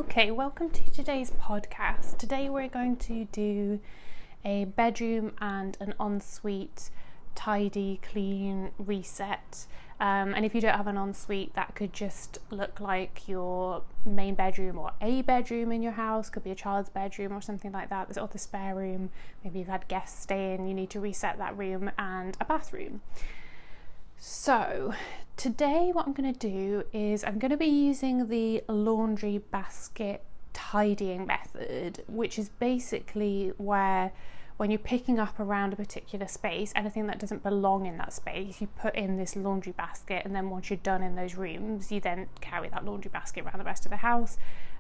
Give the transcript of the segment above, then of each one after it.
Okay, welcome to today's podcast. Today we're going to do a bedroom and an ensuite tidy, clean reset. And if you don't have an ensuite, that could just look like your main bedroom or a bedroom in your house. Could be a child's bedroom or something like that. Or the spare room. Maybe you've had guests stay in, you need to reset that room, and a bathroom. So today what I'm going to do is I'm going to be using the laundry basket tidying method, which is basically where when you're picking up around a particular space, anything that doesn't belong in that space, you put in this laundry basket, and then once you're done in those rooms, you then carry that laundry basket around the rest of the house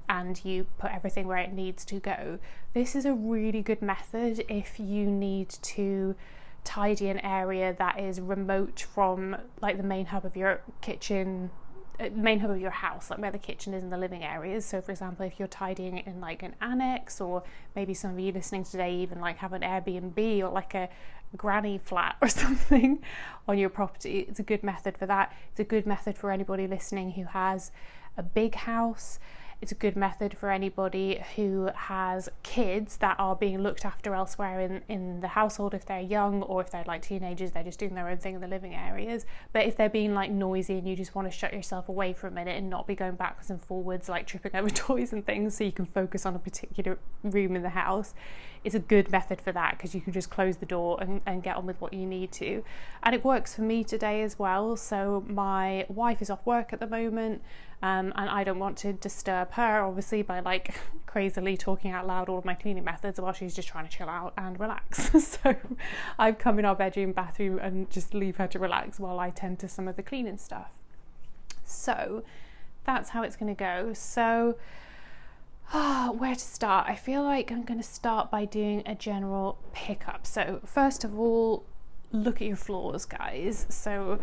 and you put everything where it needs to go. This is a really good method if you need to tidy an area that is remote from like the main hub of your house, like where the kitchen is in the living areas. So for example, if you're tidying it in like an annex, or maybe some of you listening today even like have an Airbnb or like a granny flat or something on your property, it's a good method for that. It's a good method for anybody listening who has a big house. It's a good method for anybody who has kids that are being looked after elsewhere in the household if they're young, or if they're like teenagers, they're just doing their own thing in the living areas. But if they're being like noisy and you just want to shut yourself away for a minute and not be going backwards and forwards, like tripping over toys and things, so you can focus on a particular room in the house, it's a good method for that, because you can just close the door and get on with what you need to. And it works for me today as well. So my wife is off work at the moment, and I don't want to disturb her obviously by like crazily talking out loud all of my cleaning methods while she's just trying to chill out and relax. So I've come in our bedroom, bathroom, and just leave her to relax while I tend to some of the cleaning stuff. So that's how it's going to go. So where to start? I feel like I'm going to start by doing a general pickup. So first of all, look at your floors, guys. So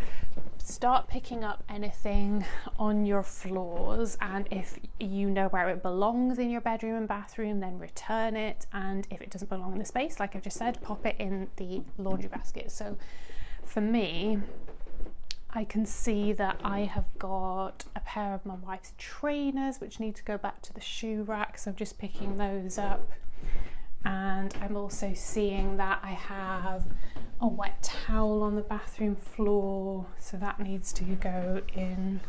start picking up anything on your floors, and if you know where it belongs in your bedroom and bathroom, then return it. And if it doesn't belong in the space, like I've just said, pop it in the laundry basket. So for me, I can see that I have got a pair of my wife's trainers which need to go back to the shoe rack, so I'm just picking those up. And I'm also seeing that I have a wet towel on the bathroom floor, so that needs to go in.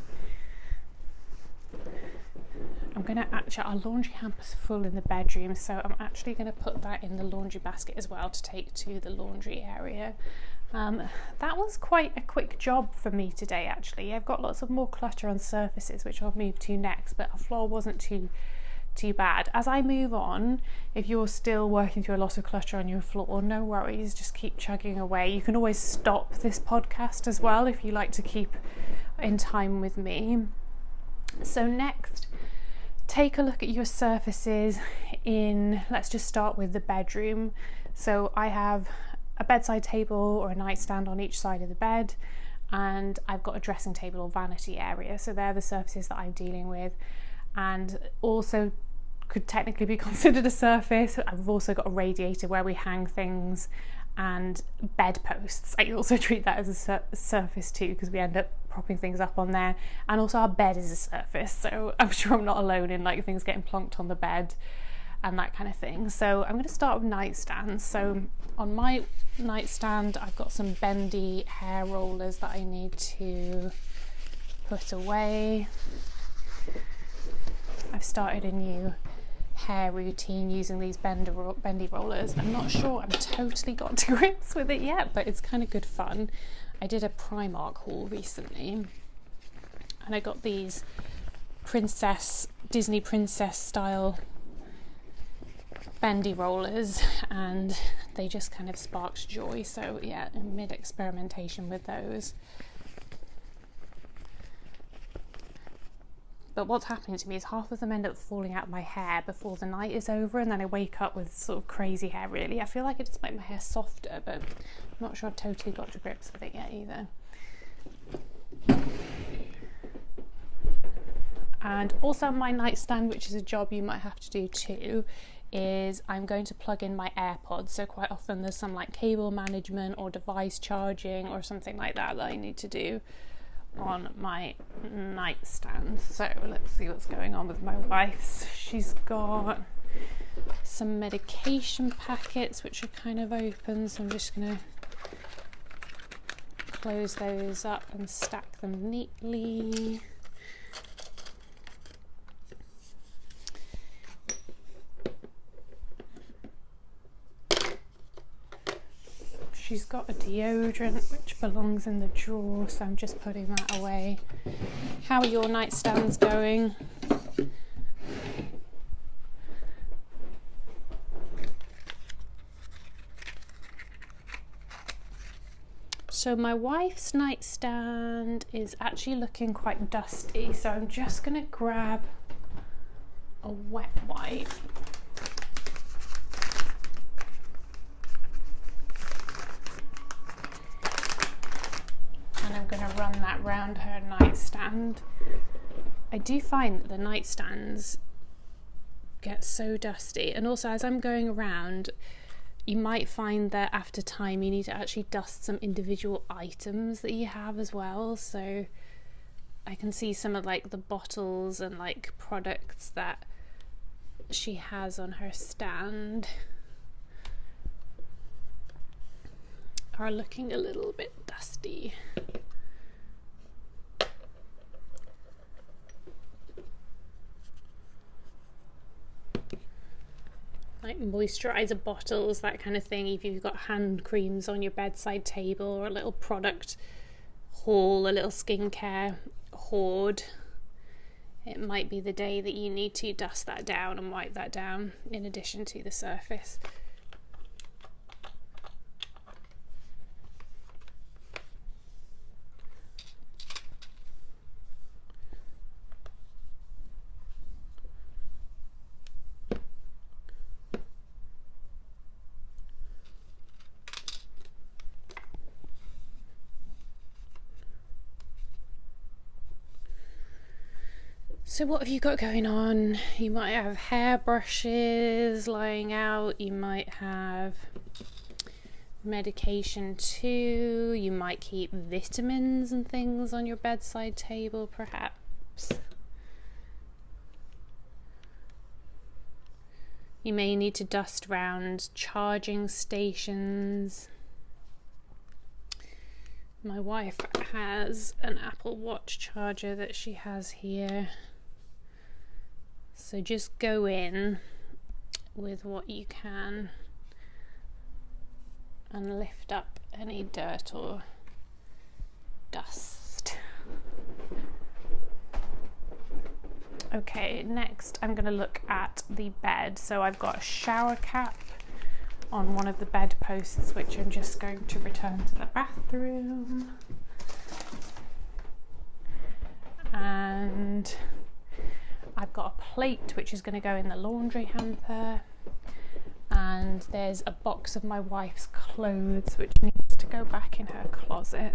Our laundry hamper's full in the bedroom, so I'm actually going to put that in the laundry basket as well to take to the laundry area. That was quite a quick job for me today, actually. I've got lots of more clutter on surfaces, which I'll move to next, but our floor wasn't too bad. As I move on, if you're still working through a lot of clutter on your floor, no worries, just keep chugging away. You can always stop this podcast as well if you like to keep in time with me. So next, take a look at your surfaces let's just start with the bedroom. So I have a bedside table or a nightstand on each side of the bed, and I've got a dressing table or vanity area. So they're the surfaces that I'm dealing with, and also could technically be considered a surface. I've also got a radiator where we hang things, and bedposts. I also treat that as a surface too, because we end up propping things up on there. And also our bed is a surface, so I'm sure I'm not alone in like things getting plonked on the bed and that kind of thing. So I'm going to start with nightstands. So on my nightstand, I've got some bendy hair rollers that I need to put away. I've started a new hair routine using these bendy rollers. I'm not sure I'm totally got to grips with it yet, but it's kind of good fun. I did a Primark haul recently, and I got these Disney princess style bendy rollers, and they just kind of sparked joy. So yeah, in mid experimentation with those. But what's happening to me is half of them end up falling out of my hair before the night is over, and then I wake up with sort of crazy hair really. I feel like it just makes my hair softer, but I'm not sure I've totally got to grips with it yet either. And also on my nightstand, which is a job you might have to do too, is I'm going to plug in my AirPods. So quite often there's some like cable management or device charging or something like that I need to do. on my nightstand. So let's see what's going on with my wife's. She's got some medication packets which are kind of open, so I'm just going to close those up and stack them neatly. She's got a deodorant which belongs in the drawer, so I'm just putting that away. How are your nightstands going? So my wife's nightstand is actually looking quite dusty, so I'm just going to grab a wet wipe. And I'm going to run that round her nightstand. I do find that the nightstands get so dusty, and also as I'm going around, you might find that after time you need to actually dust some individual items that you have as well. So I can see some of like the bottles and like products that she has on her stand are looking a little bit dusty. Like moisturizer bottles, that kind of thing. If you've got hand creams on your bedside table, or a little product haul, a little skincare hoard, it might be the day that you need to dust that down and wipe that down in addition to the surface. So what have you got going on? You might have hairbrushes lying out, you might have medication too, you might keep vitamins and things on your bedside table perhaps. You may need to dust around charging stations. My wife has an Apple Watch charger that she has here. So just go in with what you can and lift up any dirt or dust. Okay, next I'm going to look at the bed. So I've got a shower cap on one of the bed posts, which I'm just going to return to the bathroom. And I've got a plate which is going to go in the laundry hamper, and there's a box of my wife's clothes which needs to go back in her closet.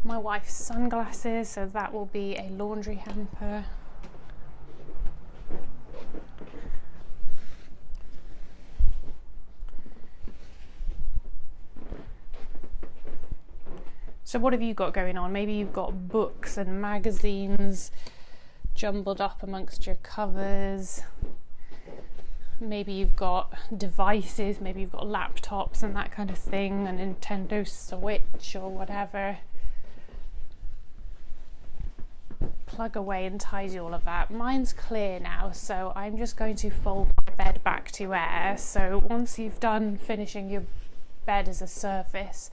My wife's sunglasses, so that will be a laundry hamper. So what have you got going on? Maybe you've got books and magazines jumbled up amongst your covers. Maybe you've got devices, maybe you've got laptops and that kind of thing, a Nintendo Switch or whatever. Plug away and tidy all of that. Mine's clear now, so I'm just going to fold my bed back to air. So once you've done finishing your bed as a surface,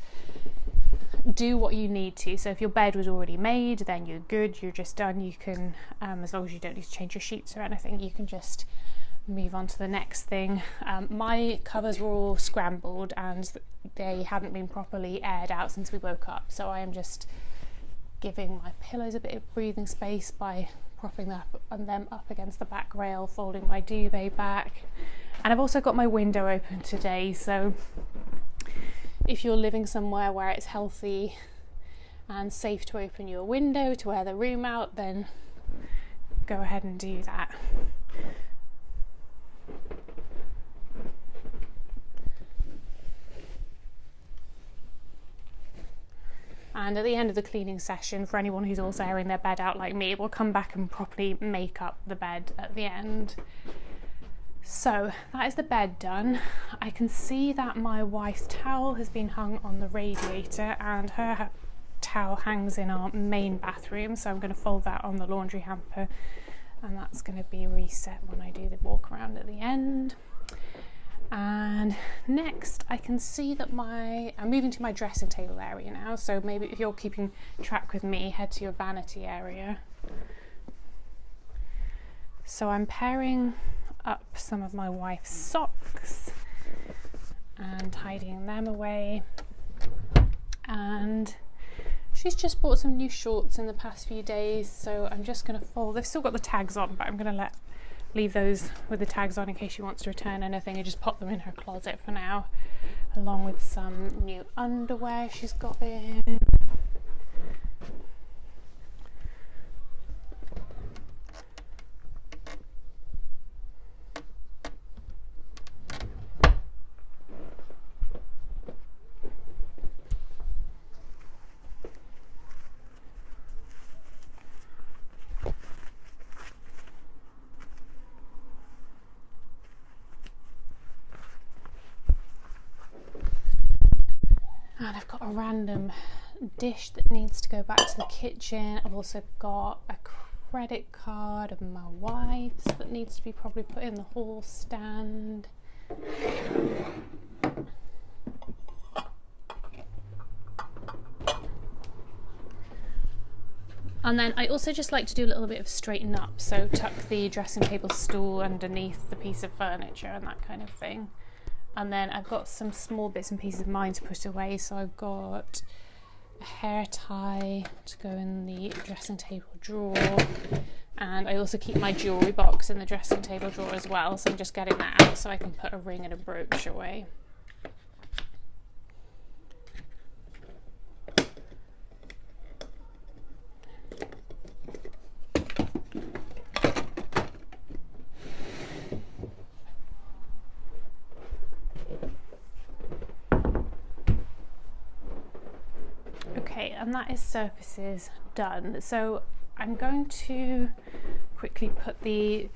do what you need to. So if your bed was already made, then you're good, you're just done. You can, as long as you don't need to change your sheets or anything, you can just move on to the next thing. My covers were all scrambled and they hadn't been properly aired out since we woke up, so I am just giving my pillows a bit of breathing space by propping them up against the back rail, folding my duvet back. And I've also got my window open today, so if you're living somewhere where it's healthy and safe to open your window to air the room out, then go ahead and do that. And at the end of the cleaning session, for anyone who's also airing their bed out like me, we'll come back and properly make up the bed at the end. So that is the bed done. I can see that my wife's towel has been hung on the radiator, and her towel hangs in our main bathroom, so I'm going to fold that on the laundry hamper, and that's going to be reset when I do the walk around at the end. And next I can see that I'm moving to my dressing table area now, so maybe if you're keeping track with me, head to your vanity area. So I'm pairing up some of my wife's socks and tidying them away, and she's just bought some new shorts in the past few days, so I'm just going to fold. They've still got the tags on, but I'm going to leave those with the tags on in case she wants to return anything, and just pop them in her closet for now, along with some new underwear she's got in. And I've got a random dish that needs to go back to the kitchen. I've also got a credit card of my wife's that needs to be probably put in the hall stand. And then I also just like to do a little bit of straighten up, so tuck the dressing table stool underneath the piece of furniture and that kind of thing. And then I've got some small bits and pieces of mine to put away. So I've got a hair tie to go in the dressing table drawer. And I also keep my jewellery box in the dressing table drawer as well. So I'm just getting that out so I can put a ring and a brooch away. And that is surfaces done. So I'm going to quickly put the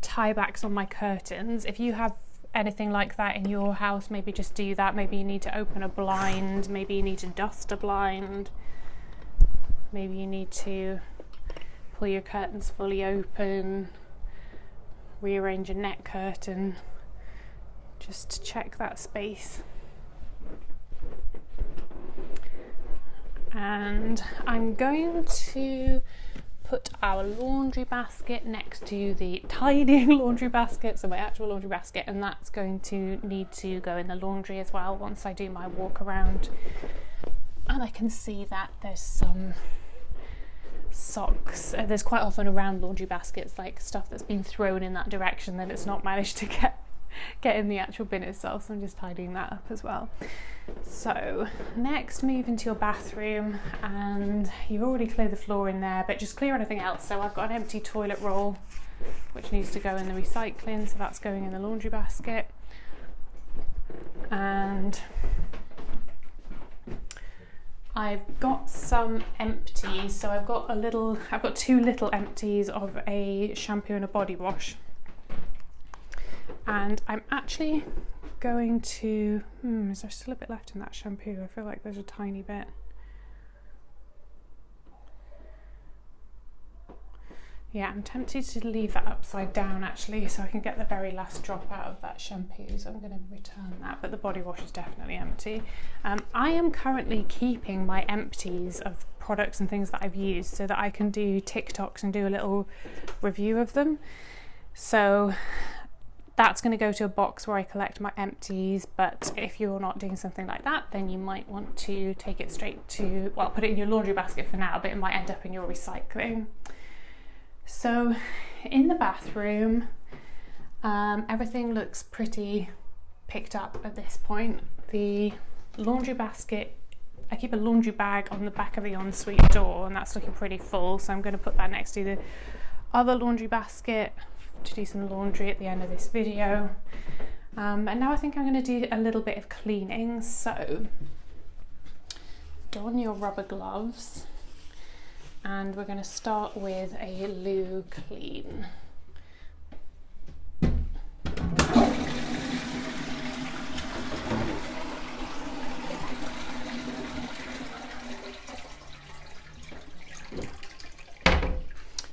tie backs on my curtains. If you have anything like that in your house, maybe just do that. Maybe you need to open a blind, maybe you need to dust a blind, maybe you need to pull your curtains fully open, rearrange a net curtain, just to check that space. And I'm going to put our laundry basket next to the tidying laundry basket, so my actual laundry basket, and that's going to need to go in the laundry as well once I do my walk around. And I can see that there's some socks. There's quite often around laundry baskets like stuff that's been thrown in that direction that it's not managed to get in the actual bin itself, so I'm just tidying that up as well. So next, move into your bathroom, and you've already cleared the floor in there, but just clear anything else. So I've got an empty toilet roll which needs to go in the recycling, so that's going in the laundry basket. And I've got some empties, so I've got two little empties of a shampoo and a body wash. And I'm actually going to, is there still a bit left in that shampoo? I feel like there's a tiny bit. Yeah, I'm tempted to leave that upside down actually, so I can get the very last drop out of that shampoo, so I'm going to return that, but the body wash is definitely empty. I am currently keeping my empties of products and things that I've used so that I can do TikToks and do a little review of them. So that's going to go to a box where I collect my empties, but if you're not doing something like that, then you might want to take it straight to, well, put it in your laundry basket for now, but it might end up in your recycling. So in the bathroom, everything looks pretty picked up at this point. The laundry basket, I keep a laundry bag on the back of the ensuite door, and that's looking pretty full, so I'm going to put that next to the other laundry basket to do some laundry at the end of this video. And now I think I'm going to do a little bit of cleaning. So don your rubber gloves, and we're going to start with a loo clean.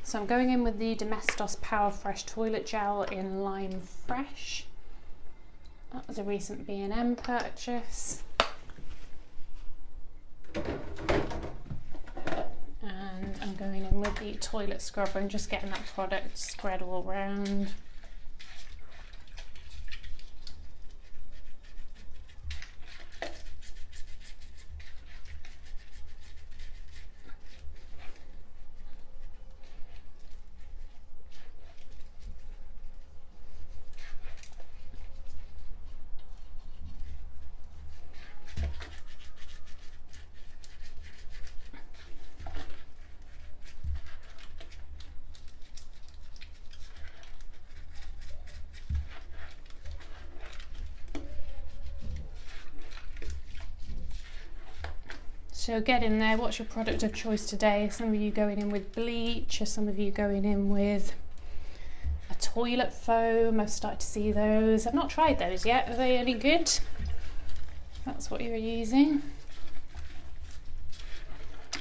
So I'm going in with the Domestos Power Fresh Toilet Gel in Lime Fresh. That was a recent B&M purchase. And I'm going in with the toilet scrubber and just getting that product spread all around. So get in there, what's your product of choice today? Some of you going in with bleach, or some of you going in with a toilet foam. I've started to see those. I've not tried those yet. Are they any good? That's what you're using.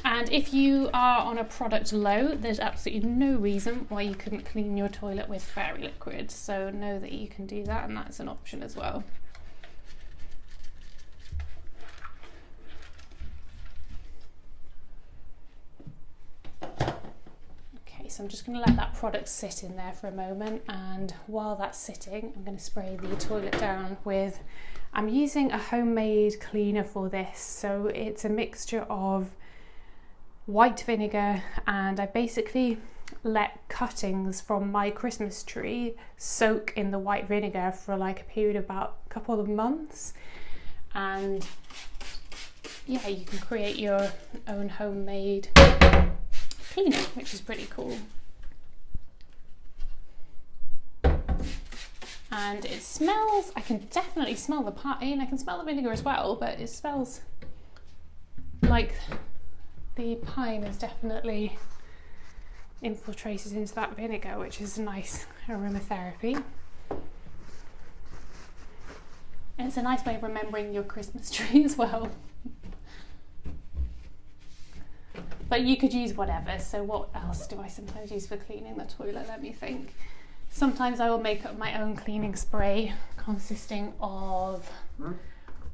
And if you are on a product low, there's absolutely no reason why you couldn't clean your toilet with fairy liquid. So know that you can do that, and that's an option as well. So I'm just going to let that product sit in there for a moment, and while that's sitting I'm going to spray the toilet down with, I'm using a homemade cleaner for this, so it's a mixture of white vinegar, and I basically let cuttings from my Christmas tree soak in the white vinegar for like a period of about a couple of months, and yeah, you can create your own homemade cleaner, which is pretty cool. And it smells, I can definitely smell the pine, I can smell the vinegar as well, but it smells like the pine is definitely infiltrated into that vinegar, which is a nice aromatherapy. And it's a nice way of remembering your Christmas tree as well. But you could use whatever. So what else do I sometimes use for cleaning the toilet? Let me think. Sometimes I will make up my own cleaning spray consisting of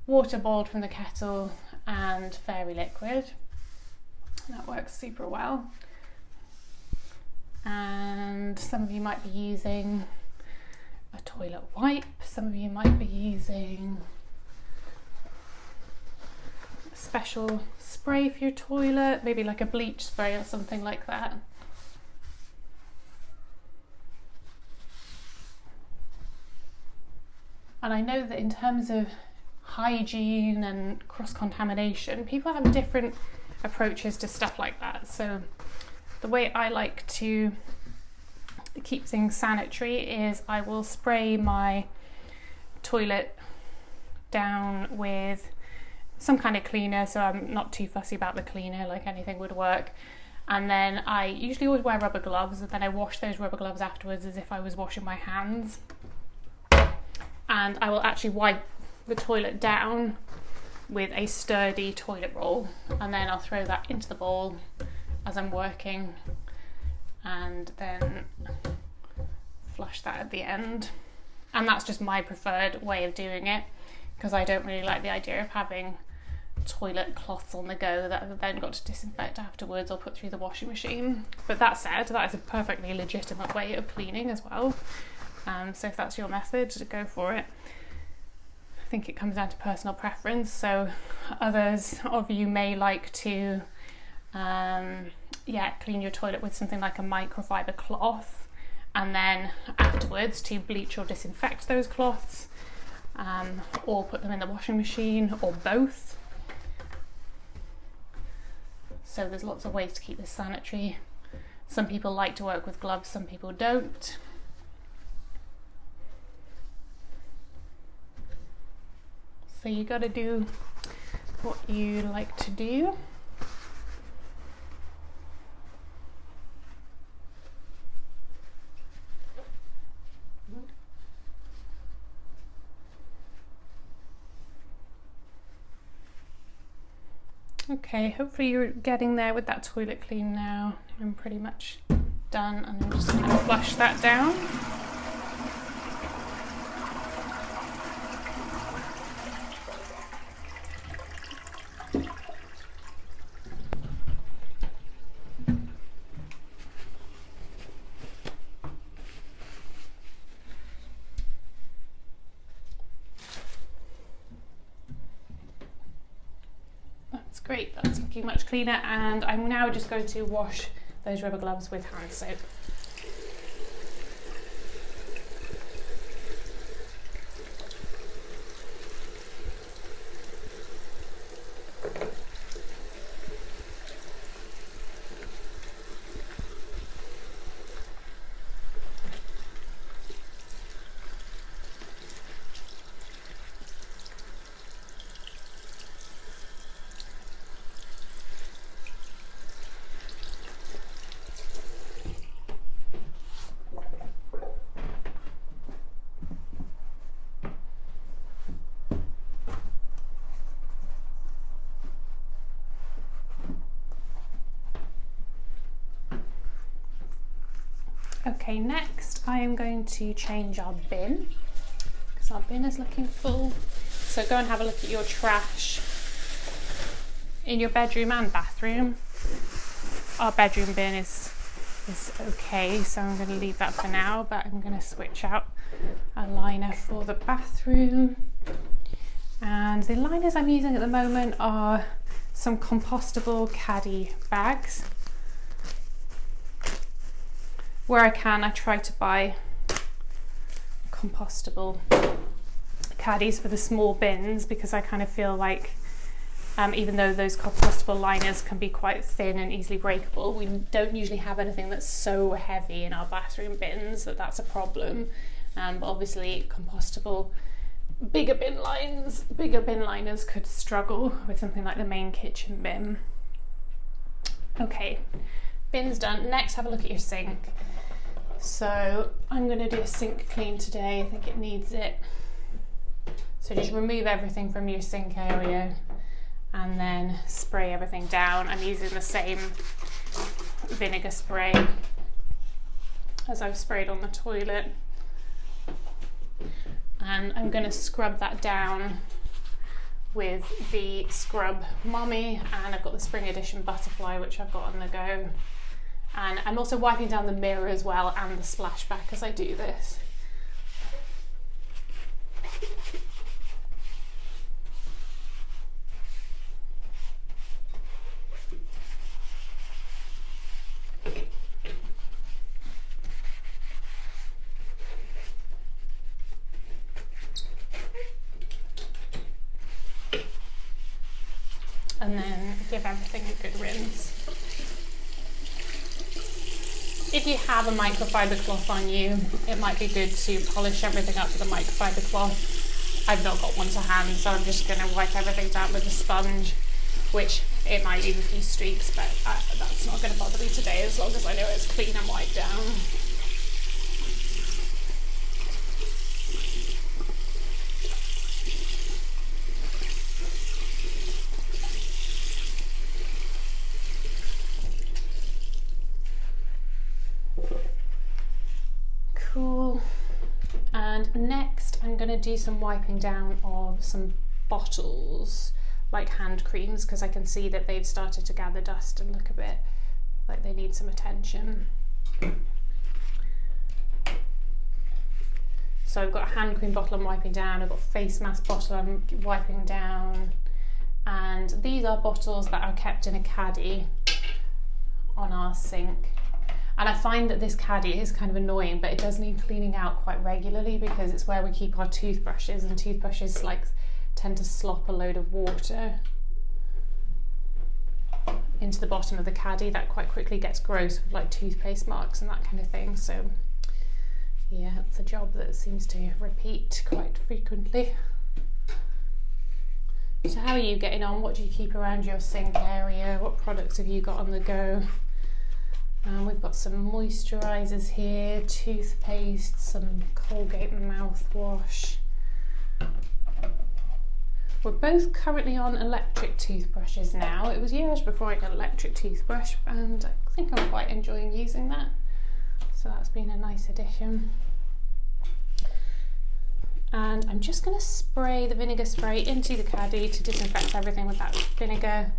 water boiled from the kettle and fairy liquid. That works super well. And some of you might be using a toilet wipe. Some of you might be using a special spray for your toilet, maybe like a bleach spray or something like that. And I know that in terms of hygiene and cross-contamination, people have different approaches to stuff like that. So the way I like to keep things sanitary is I will spray my toilet down with some kind of cleaner, so I'm not too fussy about the cleaner, like anything would work. And then I usually always wear rubber gloves, and then I wash those rubber gloves afterwards as if I was washing my hands. And I will actually wipe the toilet down with a sturdy toilet roll, and then I'll throw that into the bowl as I'm working, and then flush that at the end. And that's just my preferred way of doing it, because I don't really like the idea of having toilet cloths on the go that I've then got to disinfect afterwards or put through the washing machine. But that said, that is a perfectly legitimate way of cleaning as well. So if that's your method, go for it. I think it comes down to personal preference. So others of you may like to clean your toilet with something like a microfiber cloth, and then afterwards to bleach or disinfect those cloths, or put them in the washing machine, or both. So there's lots of ways to keep this sanitary. Some people like to work with gloves, some people don't. So you got to do what you like to do. Okay, hopefully you're getting there with that toilet clean now. I'm pretty much done, and I'm just going to flush that down. Great, that's looking much cleaner, and I'm now just going to wash those rubber gloves with hand soap. Okay, next I am going to change our bin, because our bin is looking full. So go and have a look at your trash in your bedroom and bathroom. Our bedroom bin is okay, so I'm going to leave that for now, but I'm going to switch out a liner for the bathroom. And the liners I'm using at the moment are some compostable caddy bags. Where I can, I try to buy compostable caddies for the small bins, because I kind of feel like even though those compostable liners can be quite thin and easily breakable, we don't usually have anything that's so heavy in our bathroom bins that that's a problem. But obviously compostable bigger bin liners could struggle with something like the main kitchen bin. Okay, bin's done. Next, have a look at your sink. So I'm going to do a sink clean today. I think it needs it. So just remove everything from your sink area and then spray everything down. I'm using the same vinegar spray as I've sprayed on the toilet. And I'm going to scrub that down with the Scrub Mummy, and I've got the Spring Edition Butterfly, which I've got on the go. And I'm also wiping down the mirror as well, and the splashback as I do this. And then give everything a good rinse. If you have a microfiber cloth on you, it might be good to polish everything up with a microfiber cloth. I've not got one to hand, so I'm just going to wipe everything down with a sponge, which it might leave a few streaks, but that's not going to bother me today as long as I know it's clean and wiped down. Cool. And next I'm going to do some wiping down of some bottles, like hand creams, because I can see that they've started to gather dust and look a bit like they need some attention. So I've got a hand cream bottle I'm wiping down, I've got a face mask bottle I'm wiping down, and these are bottles that are kept in a caddy on our sink. And I find that this caddy is kind of annoying, but it does need cleaning out quite regularly because it's where we keep our toothbrushes, and toothbrushes tend to slop a load of water into the bottom of the caddy. That quite quickly gets gross with like toothpaste marks and that kind of thing. So yeah, it's a job that seems to repeat quite frequently. So how are you getting on? What do you keep around your sink area? What products have you got on the go? We've got some moisturisers here, toothpaste, some Colgate mouthwash. We're both currently on electric toothbrushes now. It was years before I got an electric toothbrush, and I think I'm quite enjoying using that. So that's been a nice addition. And I'm just going to spray the vinegar spray into the caddy to disinfect everything with that vinegar.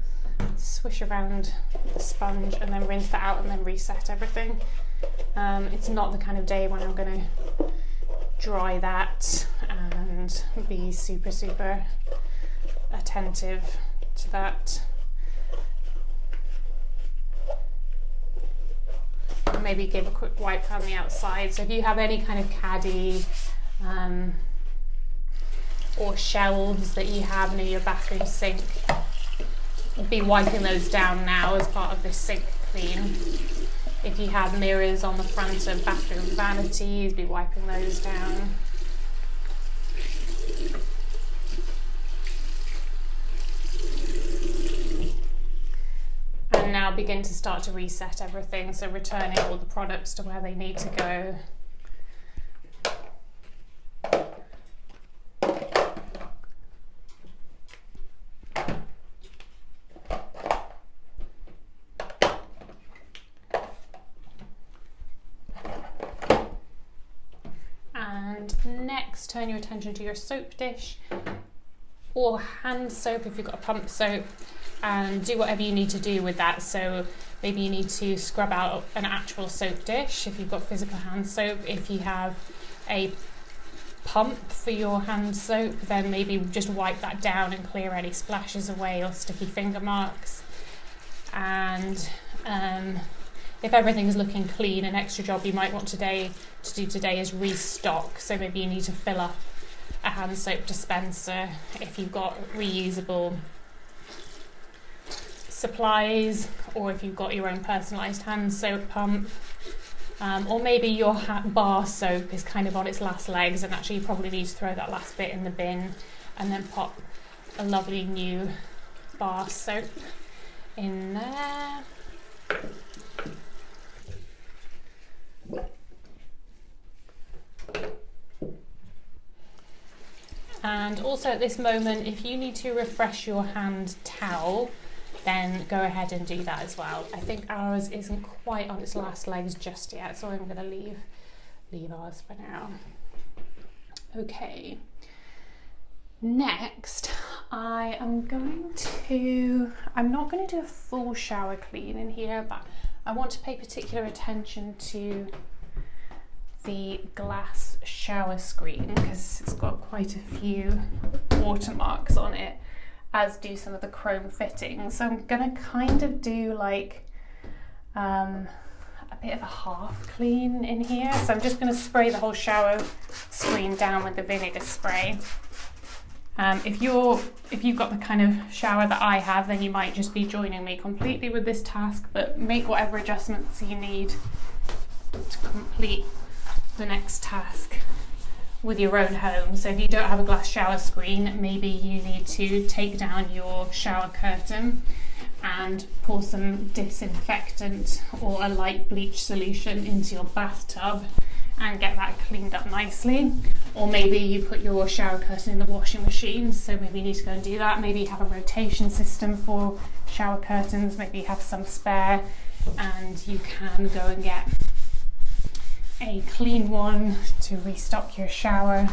Swish around the sponge and then rinse that out and then reset everything. It's not the kind of day when I'm going to dry that and be super attentive to that. Maybe give a quick wipe around the outside. So if you have any kind of caddy or shelves that you have near your bathroom sink, be wiping those down now as part of this sink clean. If you have mirrors on the front of bathroom vanities, be wiping those down. And now begin to start to reset everything, so returning all the products to where they need to go. Next, turn your attention to your soap dish or hand soap if you've got a pump soap, and do whatever you need to do with that. So maybe you need to scrub out an actual soap dish if you've got physical hand soap. If you have a pump for your hand soap, then maybe just wipe that down and clear any splashes away or sticky finger marks. And if everything's looking clean, an extra job you might want to do today is restock. So maybe you need to fill up a hand soap dispenser if you've got reusable supplies, or if you've got your own personalised hand soap pump. Or maybe your bar soap is kind of on its last legs and actually you probably need to throw that last bit in the bin and then pop a lovely new bar soap in there. And also at this moment, if you need to refresh your hand towel, then go ahead and do that as well. I think ours isn't quite on its last legs just yet, so I'm going to leave ours for now. Okay. Next, I'm not going to do a full shower clean in here, but I want to pay particular attention to the glass shower screen because it's got quite a few watermarks on it, as do some of the chrome fittings. So I'm going to kind of do like a bit of a half clean in here. So I'm just going to spray the whole shower screen down with the vinegar spray. If you've got the kind of shower that I have, then you might just be joining me completely with this task, but make whatever adjustments you need to complete the next task with your own home. So if you don't have a glass shower screen, maybe you need to take down your shower curtain and pour some disinfectant or a light bleach solution into your bathtub and get that cleaned up nicely. Or maybe you put your shower curtain in the washing machine, so maybe you need to go and do that. Maybe you have a rotation system for shower curtains, maybe you have some spare and you can go and get a clean one to restock your shower.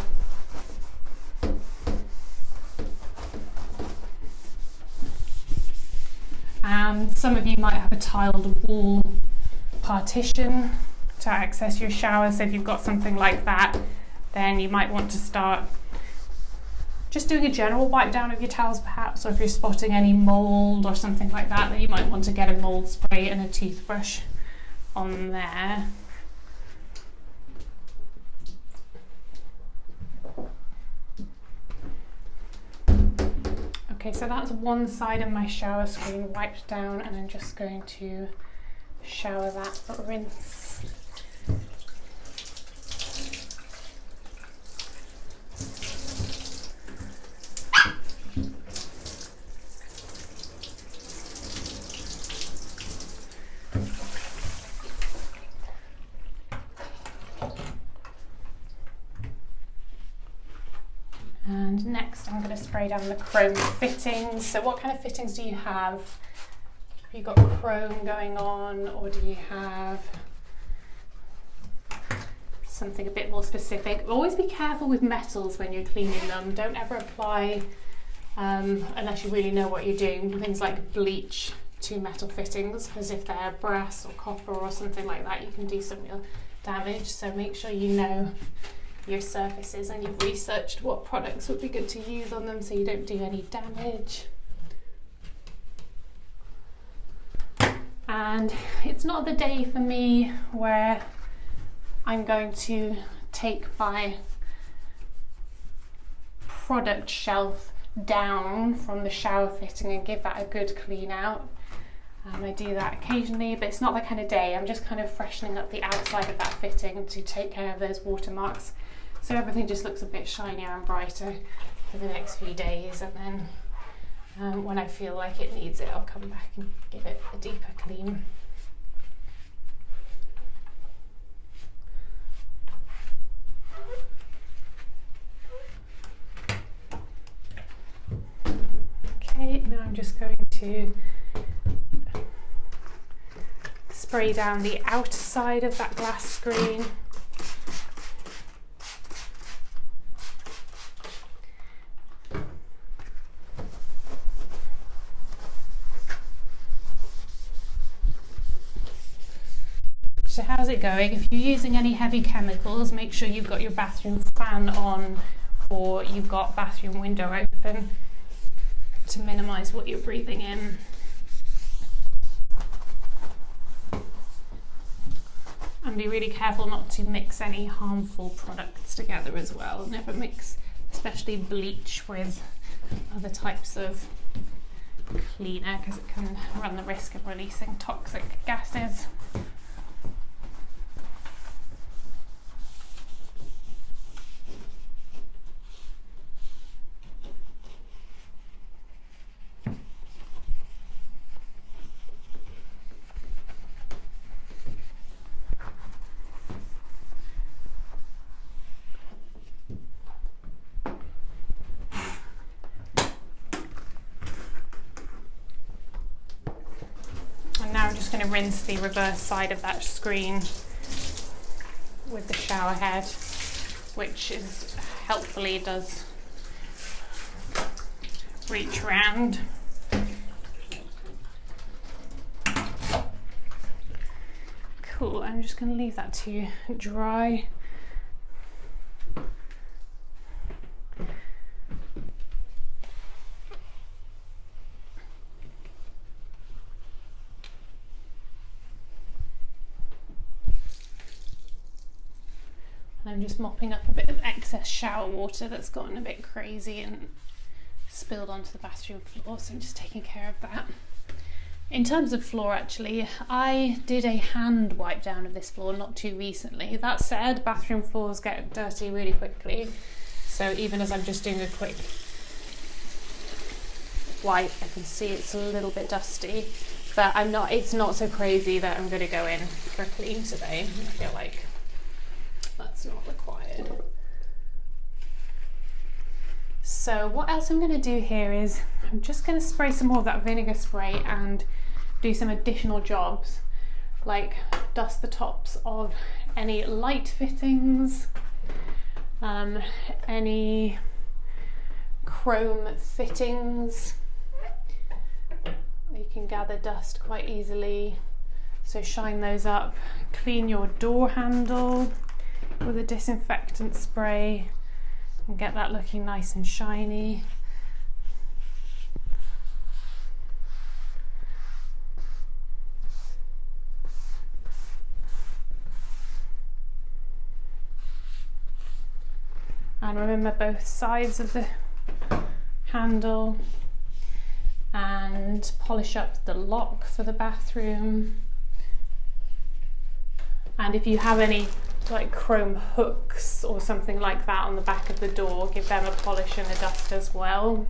And some of you might have a tiled wall partition to access your shower, so if you've got something like that, then you might want to start just doing a general wipe down of your towels perhaps, or if you're spotting any mould or something like that, then you might want to get a mould spray and a toothbrush on there. Okay, so that's one side of my shower screen wiped down, and I'm just going to shower that, rinse. going to spray down the chrome fittings. So what kind of fittings do you have? Have you got chrome going on, or do you have something a bit more specific? Always be careful with metals when you're cleaning them. Don't ever apply, unless you really know what you're doing, things like bleach to metal fittings, because if they're brass or copper or something like that, you can do some real damage. So make sure you know your surfaces and you've researched what products would be good to use on them so you don't do any damage. And it's not the day for me where I'm going to take my product shelf down from the shower fitting and give that a good clean out. I do that occasionally, but it's not the kind of day. I'm just kind of freshening up the outside of that fitting to take care of those watermarks, so everything just looks a bit shinier and brighter for the next few days. And then when I feel like it needs it, I'll come back and give it a deeper clean. Okay, now I'm just going to spray down the outer side of that glass screen. So how's it going? If you're using any heavy chemicals, make sure you've got your bathroom fan on or you've got bathroom window open to minimise what you're breathing in. And be really careful not to mix any harmful products together as well. Never mix, especially bleach, with other types of cleaner, because it can run the risk of releasing toxic gases. Now I'm just going to rinse the reverse side of that screen with the shower head, which is helpfully does reach round. Cool, I'm just going to leave that to dry. I'm just mopping up a bit of excess shower water that's gotten a bit crazy and spilled onto the bathroom floor, so I'm just taking care of that. In terms of floor, actually, I did a hand wipe down of this floor not too recently. That said, bathroom floors get dirty really quickly, so even as I'm just doing a quick wipe, I can see it's a little bit dusty, but it's not so crazy that I'm going to go in for a clean today. I feel like that's not required. So what else I'm going to do here is I'm just going to spray some more of that vinegar spray and do some additional jobs, like dust the tops of any light fittings, any chrome fittings. You can gather dust quite easily, so shine those up. Clean your door handle with a disinfectant spray and get that looking nice and shiny. And remember both sides of the handle, and polish up the lock for the bathroom. And if you have any like chrome hooks or something like that on the back of the door, give them a polish and a dust as well.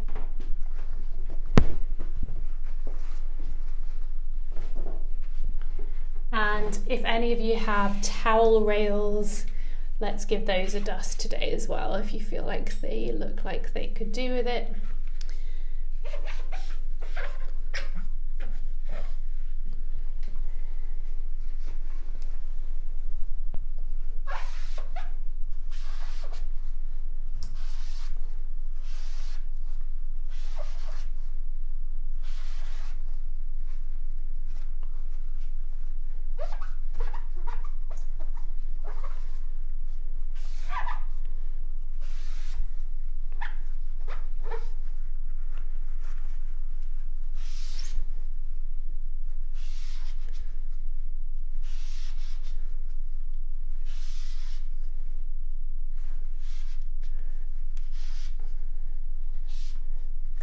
And if any of you have towel rails let's give those a dust today as well if you feel like they look like they could do with it.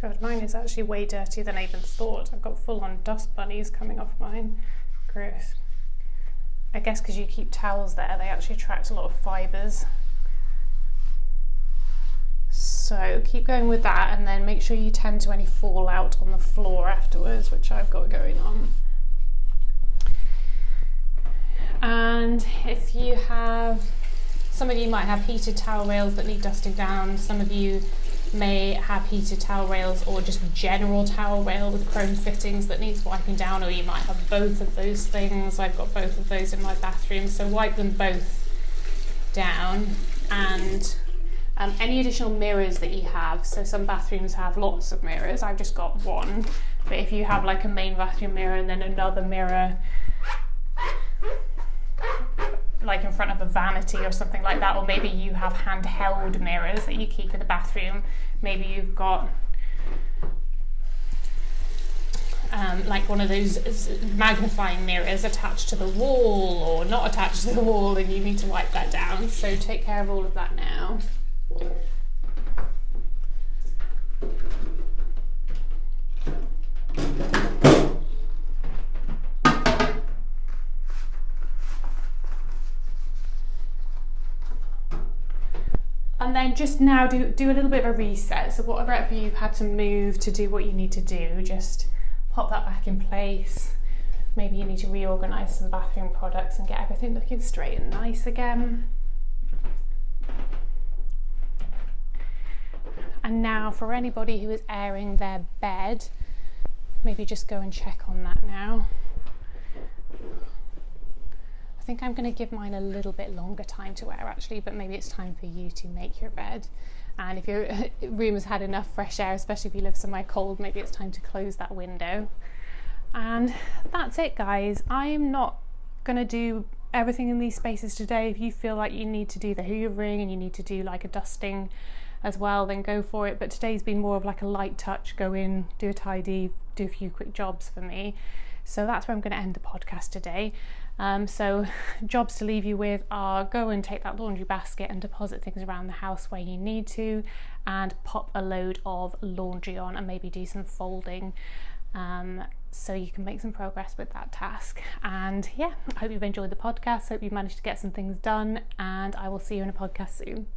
God, mine is actually way dirtier than I even thought. I've got full-on dust bunnies coming off mine. Gross. I guess because you keep towels there, they actually attract a lot of fibres. So keep going with that, and then make sure you tend to any fallout on the floor afterwards, which I've got going on. And if you have, some of you might have heated towel rails that need dusting down, some of you may have heated towel rails or just general towel rail with chrome fittings that needs wiping down, or you might have both of those things. I've got both of those in my bathroom, so wipe them both down. And any additional mirrors that you have, so some bathrooms have lots of mirrors, I've just got one, but if you have like a main bathroom mirror and then another mirror like in front of a vanity or something like that, or maybe you have handheld mirrors that you keep in the bathroom, maybe you've got like one of those magnifying mirrors attached to the wall or not attached to the wall, and you need to wipe that down. So take care of all of that now. And then just now do a little bit of a reset. So whatever you've had to move to do what you need to do, just pop that back in place. Maybe you need to reorganise some bathroom products and get everything looking straight and nice again. And now for anybody who is airing their bed, maybe just go and check on that now. I think I'm going to give mine a little bit longer time to air actually, but maybe it's time for you to make your bed. And if your room has had enough fresh air, especially if you live somewhere cold, maybe it's time to close that window. And that's it, guys. I am not going to do everything in these spaces today. If you feel like you need to do the hoovering and you need to do like a dusting as well, then go for it. But today's been more of like a light touch, go in, do a tidy, do a few quick jobs for me. So that's where I'm going to end the podcast today. So jobs to leave you with are go and take that laundry basket and deposit things around the house where you need to, and pop a load of laundry on and maybe do some folding, so you can make some progress with that task. And yeah, I hope you've enjoyed the podcast. Hope you managed to get some things done, and I will see you in a podcast soon.